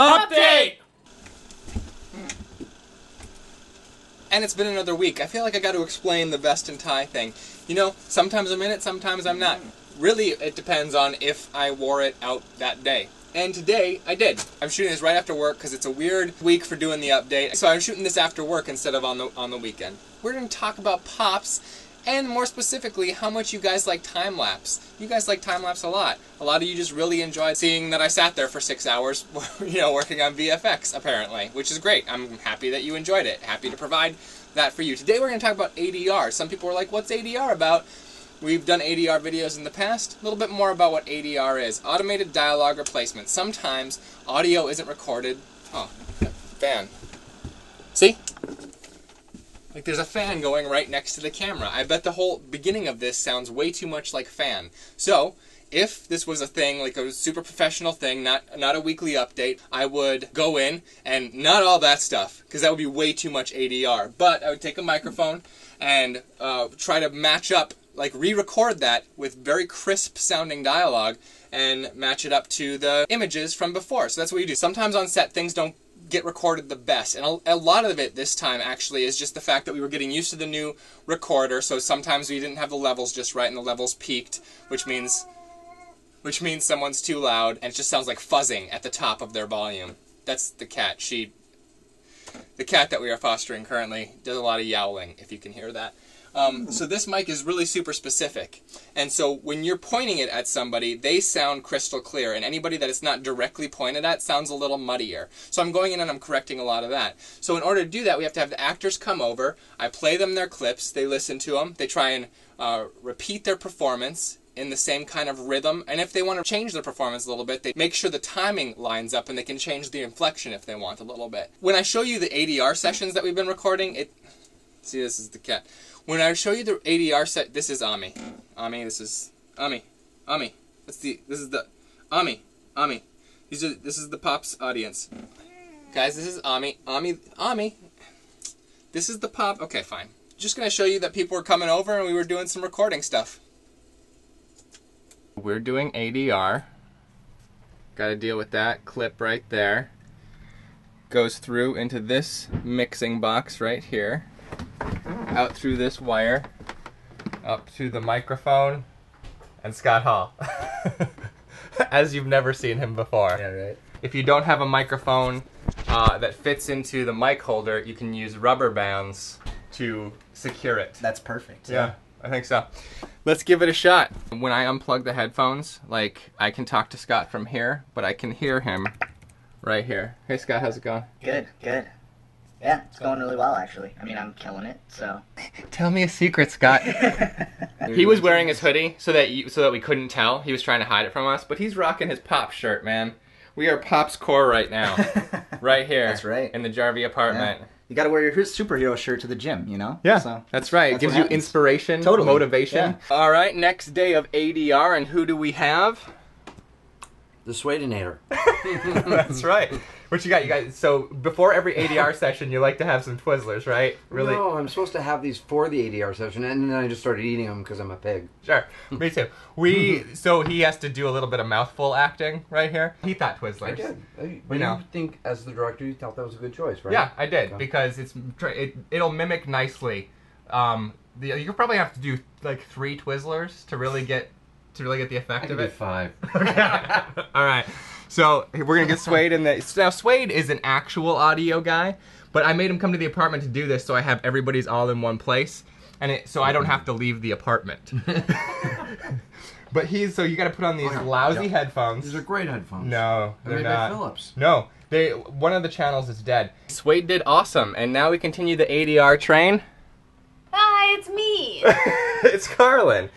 Update! And it's been another week. I feel like I got to explain the vest and tie thing. You know, sometimes I'm in it, sometimes I'm not. Really, it depends on if I wore it out that day. And today, I did. I'm shooting this right after work because it's a weird week for doing the update. So I'm shooting this after work instead of on the weekend. We're going to talk about PoPS, and more specifically, how much you guys like time-lapse. You guys like time-lapse a lot. A lot of you just really enjoyed seeing that I sat there for 6 hours, you know, working on VFX, apparently, which is great. I'm happy that you enjoyed it. Happy to provide that for you. Today we're going to talk about ADR. Some people are like, what's ADR about? We've done ADR videos in the past. A little bit more about what ADR is. Automated dialogue replacement. Sometimes audio isn't recorded. Oh, fan. See? Like there's a fan going right next to the camera. I bet the whole beginning of this sounds way too much like fan. So, if this was a thing, like a super professional thing, not a weekly update, I would go in and not all that stuff, because that would be way too much ADR. But I would take a microphone and try to match up, like re-record that with very crisp sounding dialogue and match it up to the images from before. So that's what you do. Sometimes on set things don't get recorded the best, and a lot of it this time actually is just the fact that we were getting used to the new recorder, so sometimes we didn't have the levels just right and the levels peaked, which means someone's too loud and it just sounds like fuzzing at the top of their volume. That's the cat. The cat that we are fostering currently does a lot of yowling, if you can hear that. So this mic is really super specific, and so when you're pointing it at somebody, they sound crystal clear, and anybody that it's not directly pointed at sounds a little muddier. So I'm going in and I'm correcting a lot of that. So in order to do that, we have to have the actors come over, I play them their clips, they listen to them, they try and repeat their performance in the same kind of rhythm, and if they want to change their performance a little bit, they make sure the timing lines up and they can change the inflection if they want a little bit. When I show you the ADR sessions that we've been recording, see, this is the cat. When I show you the ADR set, this is Ami. Ami, this is Ami. Ami. This is the Ami. Ami. This is the PoPS audience. Guys, this is Ami. Ami. This is the Pop. Okay, fine. Just gonna show you that people were coming over and we were doing some recording stuff. We're doing ADR. Got to deal with that clip right there. Goes through into this mixing box right here. Out through this wire, up to the microphone, and Scott Hall. As you've never seen him before. Yeah, right. If you don't have a microphone that fits into the mic holder, you can use rubber bands to secure it. That's perfect. Yeah, I think so. Let's give it a shot. When I unplug the headphones, like, I can talk to Scott from here, but I can hear him right here. Hey Scott, how's it going? Good, good. Yeah, it's going really well, actually. I mean, I'm killing it, so. Tell me a secret, Scott. He was wearing his hoodie so that we couldn't tell. He was trying to hide it from us, but he's rocking his PoPS shirt, man. We are PoPS core right now. Right here. That's right. In the Jarvie apartment. Yeah. You gotta wear your superhero shirt to the gym, you know? Yeah, so, that's right. It gives you inspiration, totally. Motivation. Yeah. All right, next day of ADR, and who do we have? The Swadenator. That's right. What you got? You guys. So before every ADR session, you like to have some Twizzlers, right? Really? No, I'm supposed to have these for the ADR session, and then I just started eating them because I'm a pig. Sure. Me too. So he has to do a little bit of mouthful acting right here. He thought Twizzlers. I did. But You know. you think, as the director, you thought that was a good choice, right? Yeah, I did, Okay. because it'll mimic nicely. You probably have to do like 3 Twizzlers to really get the effect of it. 5. Okay. All right. So we're gonna get Swade in the. Now Swade is an actual audio guy, but I made him come to the apartment to do this, so I have everybody's all in one place, and so I don't have to leave the apartment. But so you got to put on these lousy headphones. These are great headphones. No, They're they're made by not. Philips. No, one of the channels is dead. Swade did awesome, and now we continue the ADR train. Hi, it's me. It's Carlin.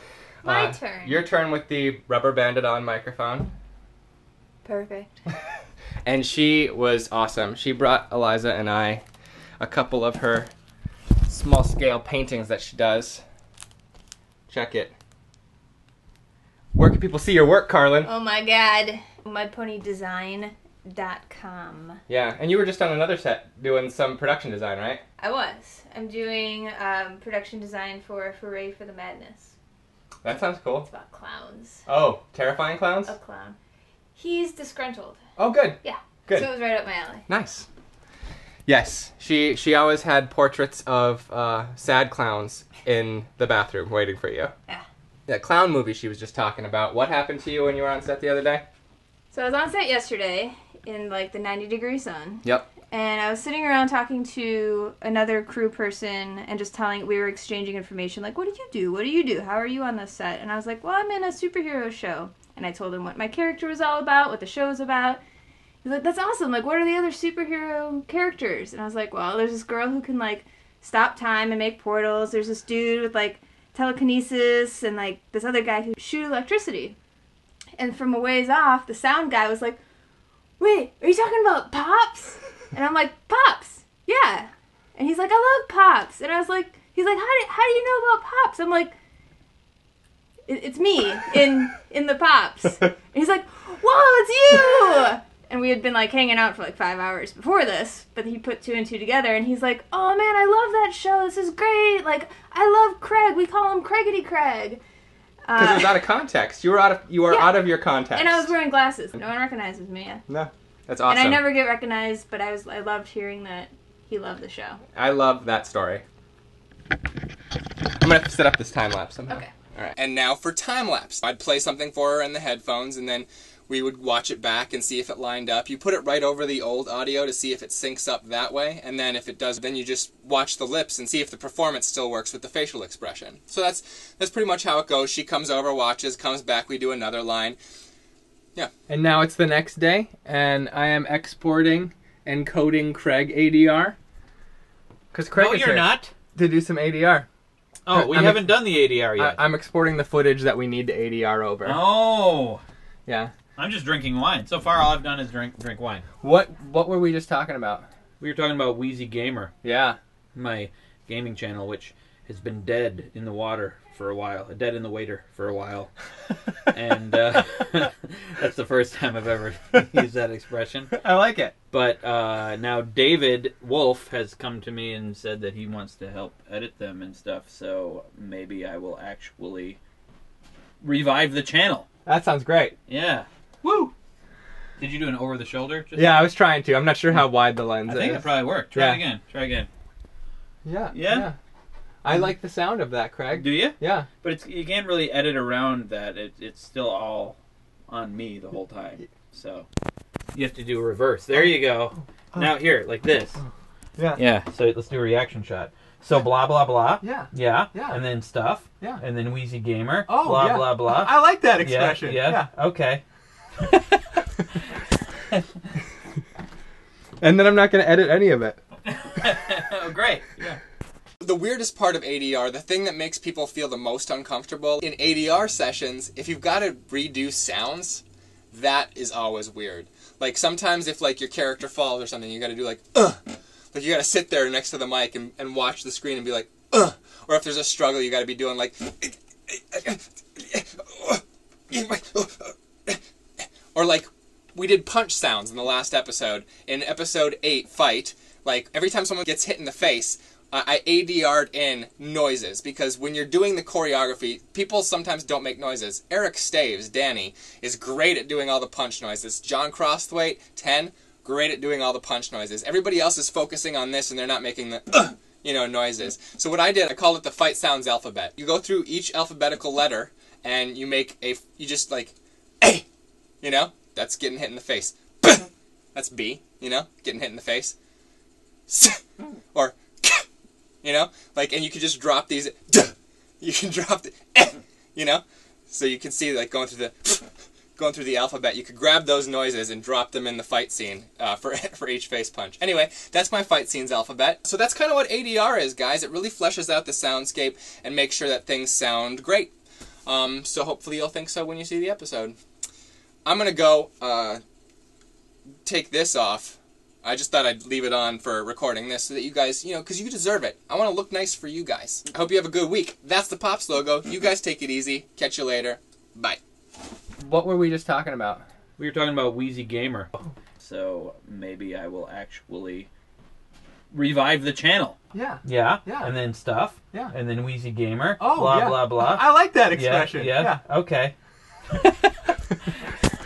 My turn. Your turn with the rubber banded on microphone. Perfect. And she was awesome. She brought Eliza and I a couple of her small scale paintings that she does. Check it. Where can people see your work, Carlin? Oh my god. MyPonyDesign.com. Yeah, and you were just on another set doing some production design, right? I was. I'm doing production design for Hooray for the Madness. That sounds cool. It's about clowns. Oh, terrifying clowns? A clown. He's disgruntled. Oh, good. Yeah. Good. So it was right up my alley. Nice. Yes, she always had portraits of sad clowns in the bathroom waiting for you. Yeah. That clown movie she was just talking about. What happened to you when you were on set the other day? So I was on set yesterday in like the 90-degree sun. Yep. And I was sitting around talking to another crew person and just we were exchanging information, like, what did you do? What do you do? How are you on this set? And I was like, well, I'm in a superhero show. And I told him what my character was all about, what the show was about. He's like, that's awesome. Like, what are the other superhero characters? And I was like, well, there's this girl who can, like, stop time and make portals. There's this dude with, like, telekinesis and, like, this other guy who shoot electricity. And from a ways off, the sound guy was like, wait, are you talking about PoPS? And I'm like, PoPS, yeah. And he's like, I love PoPS. And I was like, he's like, how do you know about PoPS? I'm like, it's me in the PoPS. And he's like, whoa, it's you! And we had been like hanging out for like 5 hours before this, but he put 2 and 2 together, and he's like, oh man, I love that show. This is great. Like, I love Craig. We call him Craigity Craig. Because it was out of context. You were out of your context. And I was wearing glasses. No one recognizes me. No, that's awesome. And I never get recognized, but I loved hearing that he loved the show. I love that story. I'm gonna set up this time lapse somehow. Okay. All right. And now for time lapse. I'd play something for her in the headphones, and then we would watch it back and see if it lined up. You put it right over the old audio to see if it syncs up that way, and then if it does, then you just watch the lips and see if the performance still works with the facial expression. So that's pretty much how it goes. She comes over, watches, comes back, we do another line. Yeah. And now it's the next day, and I am exporting and coding Craig ADR. Because Craig is you're here not. to do some ADR. Oh, we haven't done the ADR yet. I'm exporting the footage that we need to ADR over. Oh. Yeah. I'm just drinking wine. So far, all I've done is drink wine. What were we just talking about? We were talking about Wheezy Gamer, Yeah. my gaming channel, which has been dead in the water for a while, dead in the waiter for a while. And that's the first time I've ever used that expression. I like it. But now David Wolf has come to me and said that he wants to help edit them and stuff, so maybe I will actually revive the channel. That sounds great. Yeah. Woo! Did you do an over-the-shoulder? Yeah, I was trying to. I'm not sure how wide the lens is. I think it probably worked. Try it again. Try again. Yeah. Yeah? I like the sound of that, Craig. Do you? Yeah. But you can't really edit around that. It's still all on me the whole time. So you have to do a reverse. There you go. Now here, like this. Yeah. Yeah. So let's do a reaction shot. So blah blah blah. Yeah. Yeah. Yeah. And then stuff. Yeah. And then Wheezy Gamer. Oh, blah yeah. blah blah. I like that expression. Yeah. Okay. And then I'm not going to edit any of it. Oh, great. Yeah. The weirdest part of ADR, the thing that makes people feel the most uncomfortable in ADR sessions, if you've got to redo sounds, that is always weird. Like sometimes if like your character falls or something, you got to do like like you got to sit there next to the mic and watch the screen and be like or if there's a struggle, you got to be doing like or like we did punch sounds in the last episode. In episode 8, Fight, like every time someone gets hit in the face, I ADR'd in noises, because when you're doing the choreography, people sometimes don't make noises. Eric Staves, Danny, is great at doing all the punch noises. John Crosthwaite, 10, great at doing all the punch noises. Everybody else is focusing on this and they're not making the noises. So what I did, I called it the Fight Sounds alphabet. You go through each alphabetical letter and you make you just like, A, that's getting hit in the face. B, that's B, getting hit in the face. S, or like, and you can just drop these, you can drop the, so you can see, like, going through the alphabet, you could grab those noises and drop them in the fight scene for each face punch. Anyway, that's my fight scenes alphabet. So that's kind of what ADR is, guys. It really fleshes out the soundscape and makes sure that things sound great. So hopefully you'll think so when you see the episode. I'm going to go take this off. I just thought I'd leave it on for recording this so that you guys, because you deserve it. I want to look nice for you guys. I hope you have a good week. That's the PoPS logo. You guys take it easy. Catch you later. Bye. What were we just talking about? We were talking about Wheezy Gamer. So maybe I will actually revive the channel. Yeah. Yeah. Yeah. And then stuff. Yeah. And then Wheezy Gamer. Oh, blah, yeah. blah, blah. I like that expression. Yeah. Okay.